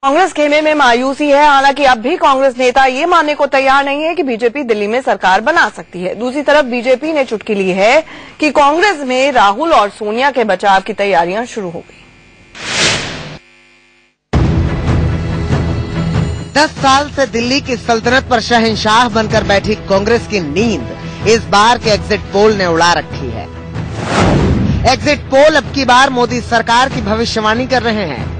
कांग्रेस खेमे में मायूसी है। हालांकि अब भी कांग्रेस नेता ये मानने को तैयार नहीं है कि बीजेपी दिल्ली में सरकार बना सकती है। दूसरी तरफ बीजेपी ने चुटकी ली है कि कांग्रेस में राहुल और सोनिया के बचाव की तैयारियां शुरू हो गई। 10 साल से दिल्ली की सल्तनत पर शहंशाह बनकर बैठी कांग्रेस की नींद इस बार के एग्जिट पोल ने उड़ा रखी है। एग्जिट पोल अब की बार मोदी सरकार की भविष्यवाणी कर रहे हैं,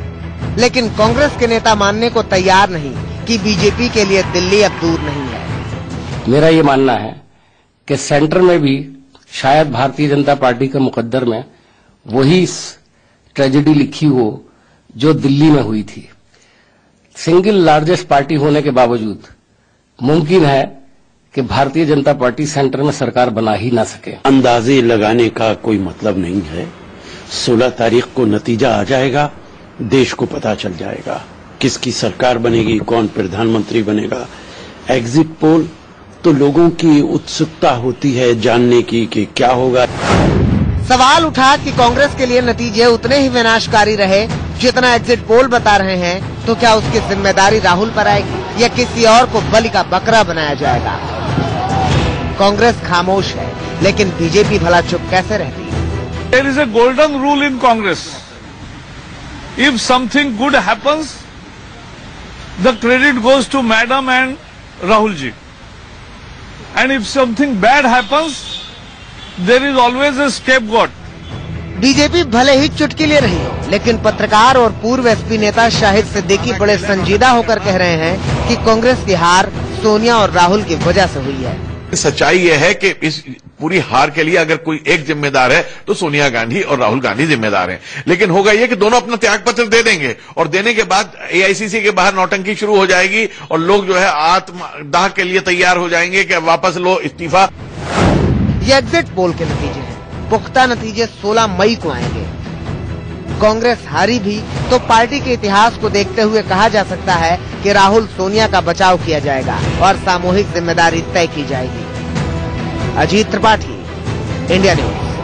लेकिन कांग्रेस के नेता मानने को तैयार नहीं कि बीजेपी के लिए दिल्ली अब दूर नहीं है। मेरा ये मानना है कि सेंटर में भी शायद भारतीय जनता पार्टी के मुकद्दर में वही ट्रेजेडी लिखी हो जो दिल्ली में हुई थी। सिंगल लार्जेस्ट पार्टी होने के बावजूद मुमकिन है कि भारतीय जनता पार्टी सेंटर में सरकार बना ही ना सके। अंदाजे लगाने का कोई मतलब नहीं है। 16 तारीख को नतीजा आ जाएगा, देश को पता चल जाएगा किसकी सरकार बनेगी, कौन प्रधानमंत्री बनेगा। एग्जिट पोल तो लोगों की उत्सुकता होती है जानने की कि क्या होगा। सवाल उठा कि कांग्रेस के लिए नतीजे उतने ही विनाशकारी रहे जितना एग्जिट पोल बता रहे हैं, तो क्या उसकी जिम्मेदारी राहुल पर आएगी या किसी और को बलि का बकरा बनाया जाएगा? कांग्रेस खामोश है, लेकिन बीजेपी भला चुप कैसे रहती है? There is a golden rule in Congress. If something good happens, the credit goes to Madam and Rahul ji. And if something bad happens, there is always a scapegoat. BJP भले ही चुटकी ले रही हो, लेकिन पत्रकार और पूर्व एसपी नेता शाहिद सिद्दीकी बड़े संजीदा होकर कह रहे हैं कि कांग्रेस की हार सोनिया और राहुल की वजह से हुई है। सच्चाई यह है कि इस पूरी हार के लिए अगर कोई एक जिम्मेदार है तो सोनिया गांधी और राहुल गांधी जिम्मेदार हैं। लेकिन होगा यह कि दोनों अपना त्याग पत्र दे देंगे और देने के बाद एआईसीसी के बाहर नौटंकी शुरू हो जाएगी और लोग जो है आत्मदाह के लिए तैयार हो जाएंगे कि वापस लो इस्तीफा। ये एग्जिट पोल के नतीजे हैं। पुख्ता नतीजे 16 मई को आएंगे। कांग्रेस हारी भी तो पार्टी के इतिहास को देखते हुए कहा जा सकता है कि राहुल सोनिया का बचाव किया जाएगा और सामूहिक जिम्मेदारी तय की जाएगी। Ajit Tripathi, India news.